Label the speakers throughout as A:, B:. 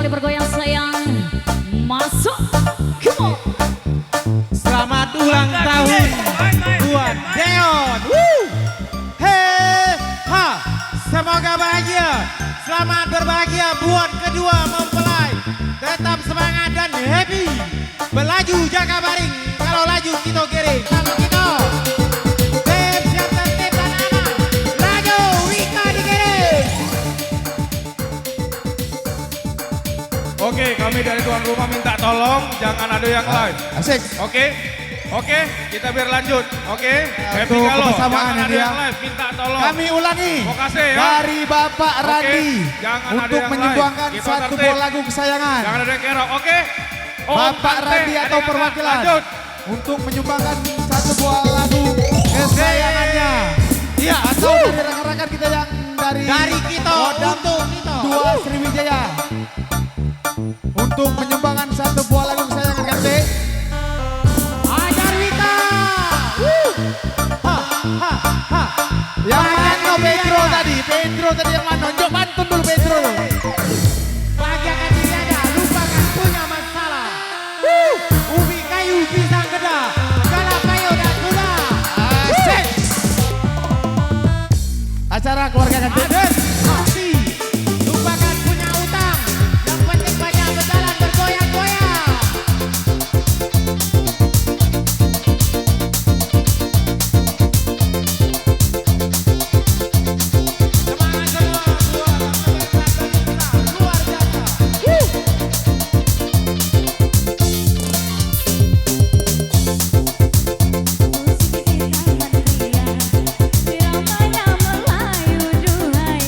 A: kembali bergoyang sayang. Masuk. Come on.
B: Selamat ulang tahun buat Deon. Hei, ha, semoga bahagia. Selamat berbahagia buat kedua mempelai. Tetap semangat dan happy. Belaju jaga baring. Kalau laju kita giring. Kalau kita siap tertib dan aman. Laju Wika digiring.
C: Oke, kami dari tuan rumah minta tolong jangan ada yang lain.
D: Asik.
C: Oke, kita biar lanjut. Oke, happy
D: Untuk
C: kalau
D: kebersamaan
C: jangan ada
D: ini
C: yang
D: ya.
C: live, minta tolong.
D: Kami ulangi
C: Makasih ya.
D: dari Bapak
C: Oke,
D: Randi
C: jangan ada
D: untuk
C: yang
D: menyumbangkan
C: lain. Kita
D: satu
C: tertib.
D: buah lagu kesayangan.
C: Jangan ada yang kero. Oke.
D: Bapak
C: Tante,
D: Randi
C: ada
D: atau
C: yang
D: perwakilan
C: lanjut.
D: untuk menyumbangkan satu buah lagu kesayangannya.
B: Iya,
D: Atau dari rekan-rekan kita yang dari
B: kita
D: Kodam
B: untuk kita.
D: 2 Sriwijaya untuk menyumbangkan satu buah lagu kesayangan kan Dek?
B: Ajar Wika.
D: Yang mana Pedro tadi? Pedro tadi yang mana? Nonjok pantun dulu Pedro.
B: Bahagiakan diri Anda, lupakan punya masalah. Ubi kayu pisang kedah, galak kayu dan kuda.
D: Asik. Acara keluarga kan Dek?
B: Aden, hati, lupakan punya utang. Yang penting banyak berjalan bergoyang-goyang. Semangat semua, luar biasa.
A: Musik di tangan pria, diramanya Melayu duhai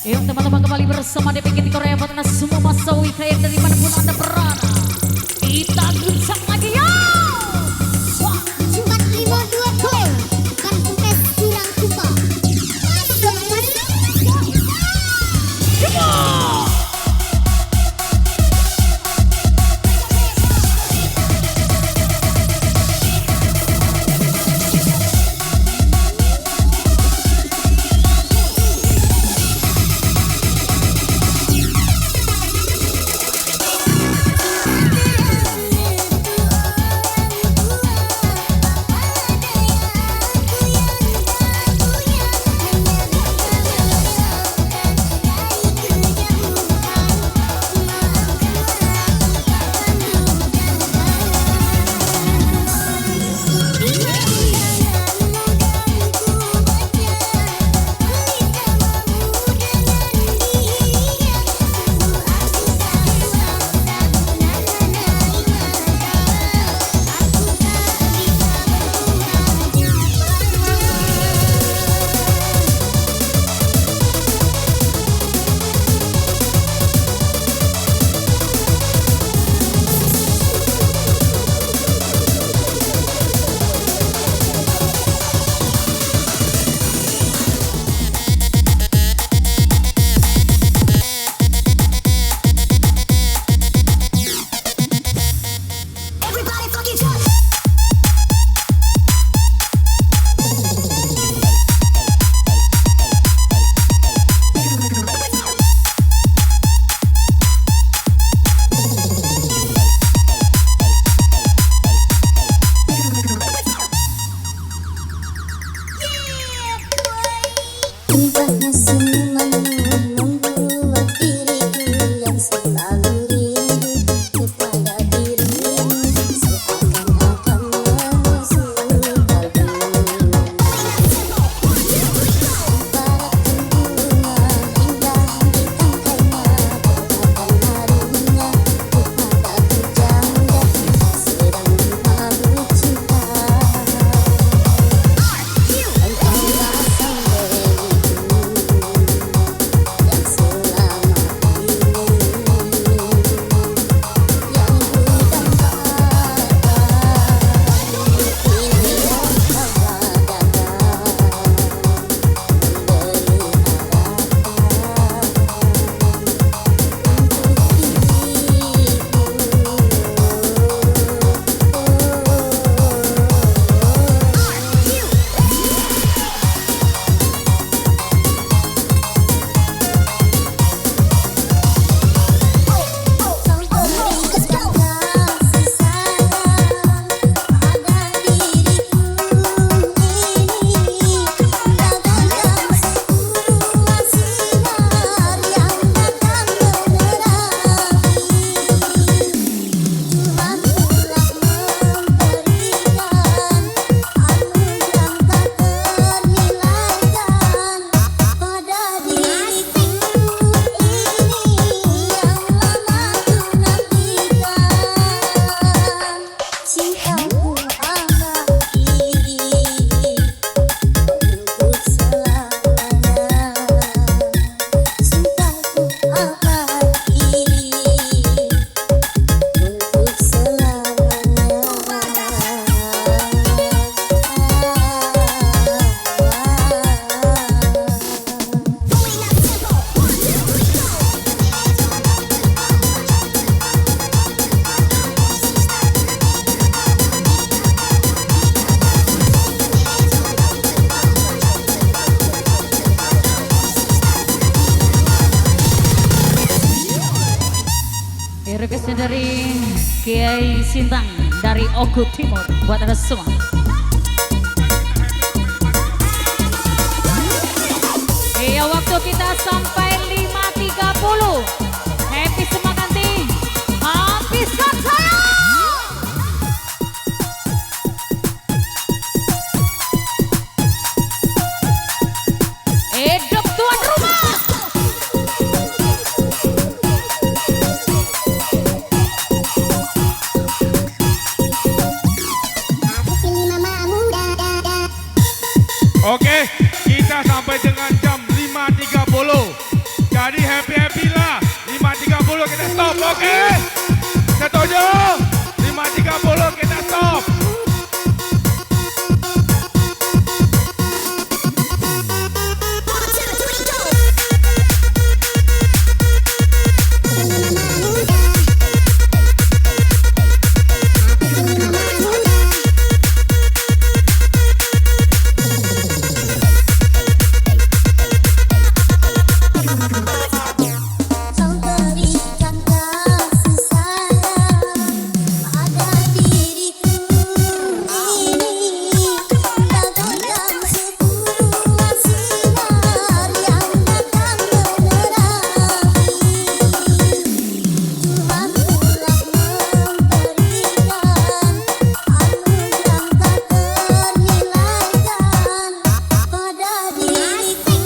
A: Yuk teman-teman kembali bersama DPG Korea buat anda semua masawi kayak dari manapun anda berada. Kita guncang lagi ya.
E: Jumat 52 gol bukan kempes kurang tumpah.
A: Requestnya dari Kiai Sintang dari Oku Timur buat anda semua. Iya, waktu kita sampai 5.30. Happy semangat nih. Habiskan saya. Hidup tuan rumah.
C: Oke, kita sampai dengan jam 5.30. Jadi happy lah. 5.30 kita stop, oke? Setuju? 5.30 kita stop.
E: Kau berikan kasih sayang pada diriku ini, bagaikan sebuah sinar yang datang menerangi. Tuhan telah memberikan anugerah tak terhilangkan pada diriku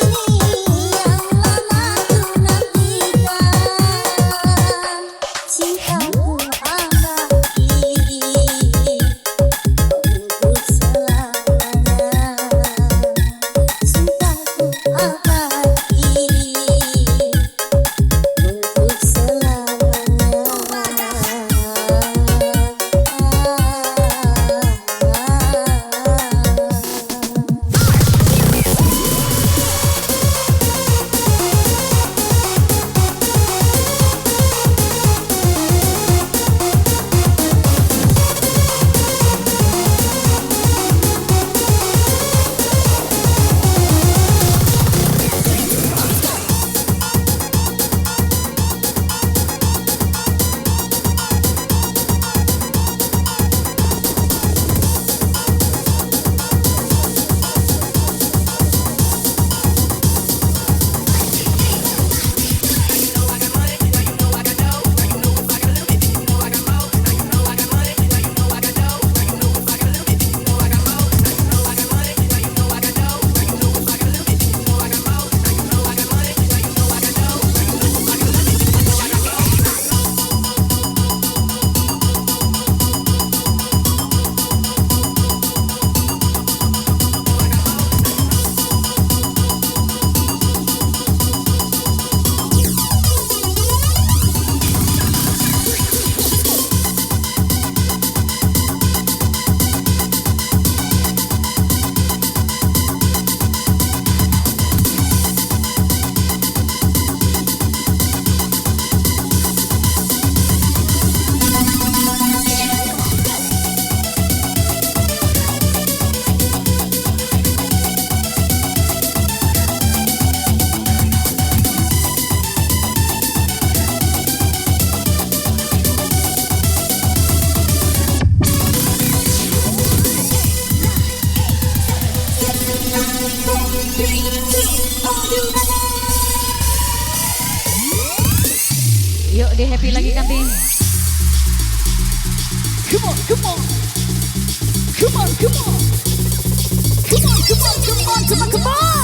E: ini yang lama ku nantikan. Cintaku abadi untuk selamanya. Cintaku abadi untuk
A: Yuk di happy lagi Kanti. Come on, come on. Come on, come on. Come on, come on, come on, come on, come on.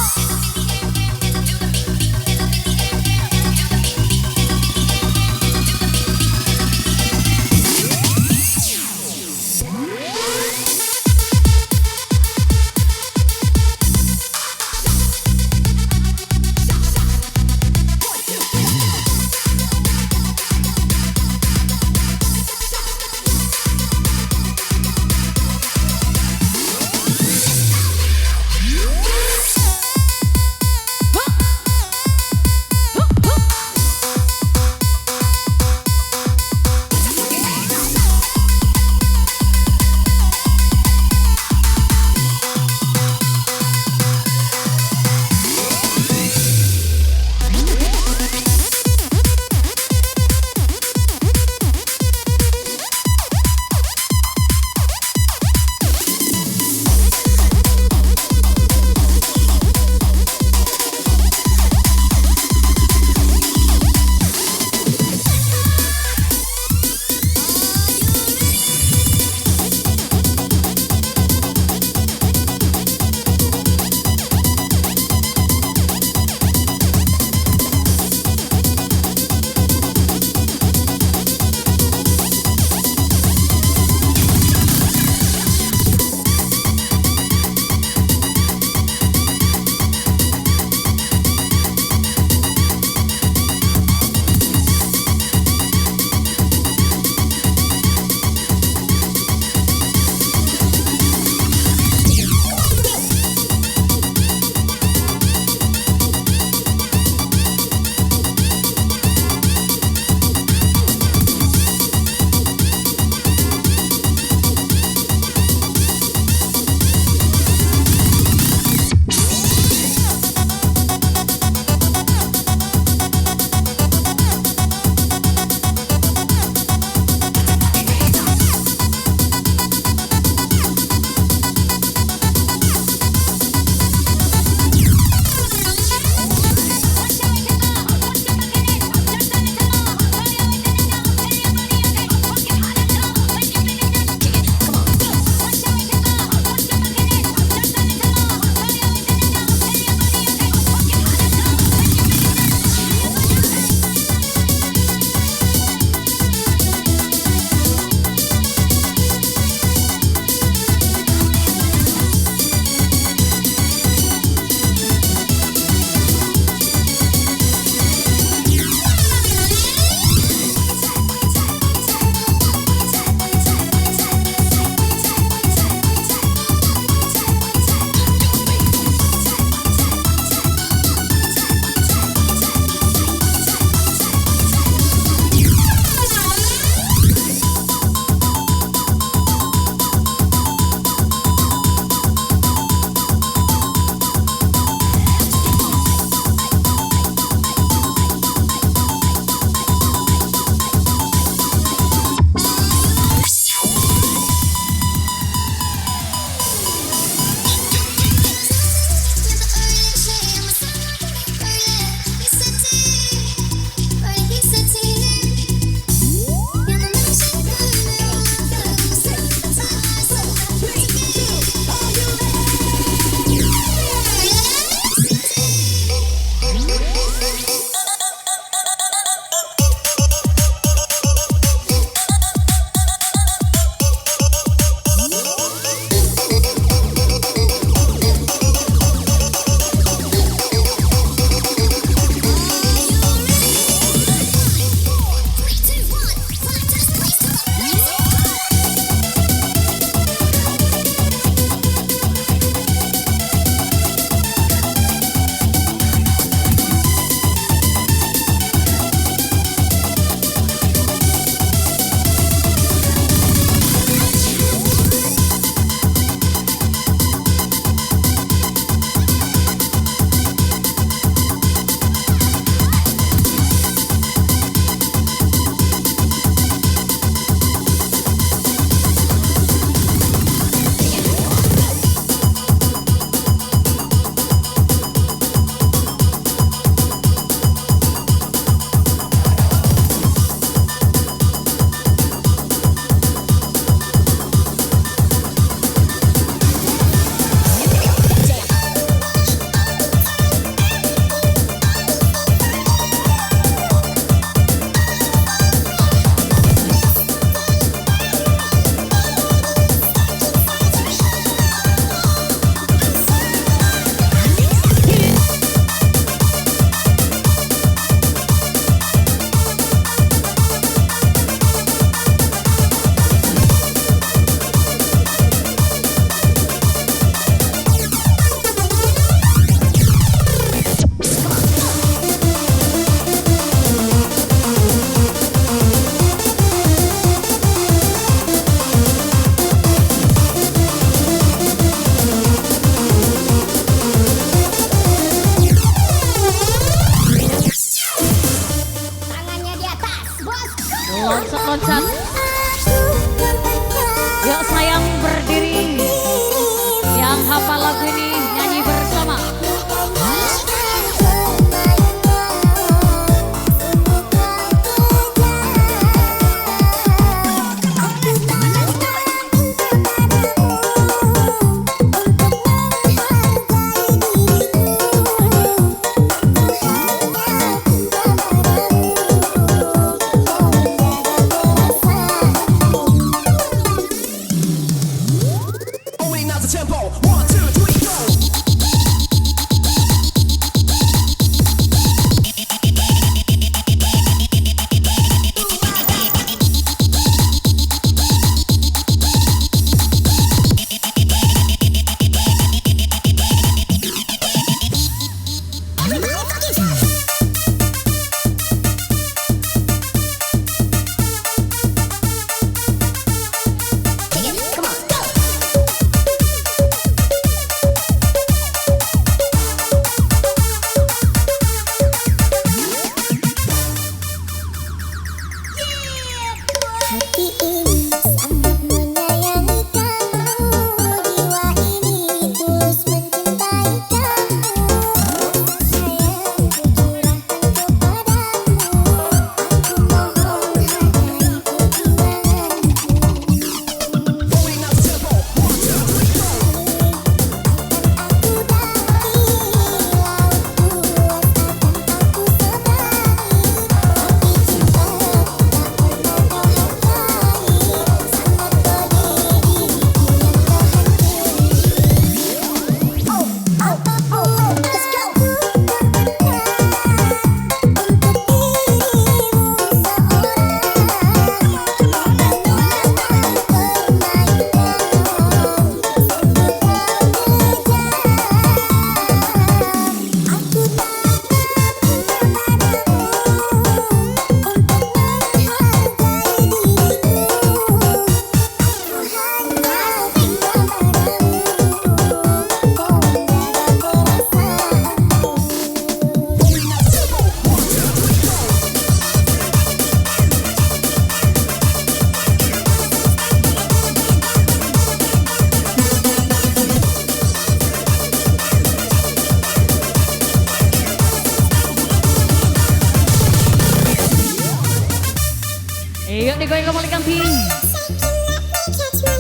A: digoyang kembali ganti.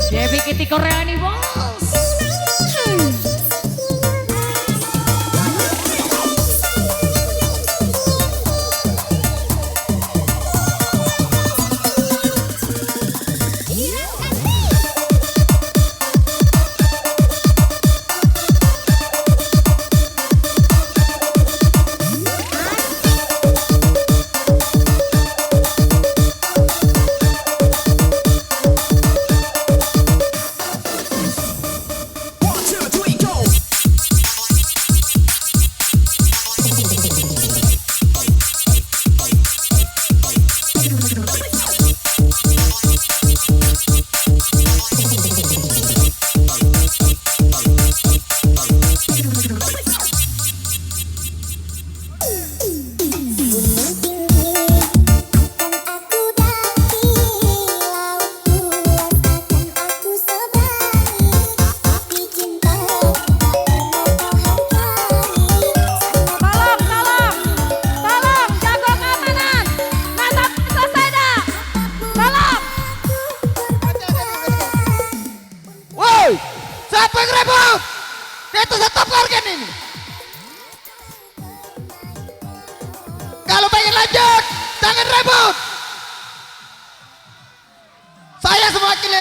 A: Devi Kitty Korea nih bos.
D: Siapa yang rebut? Kita stop harga ini. Kalau pengen lanjut, jangan rebut. Saya semakin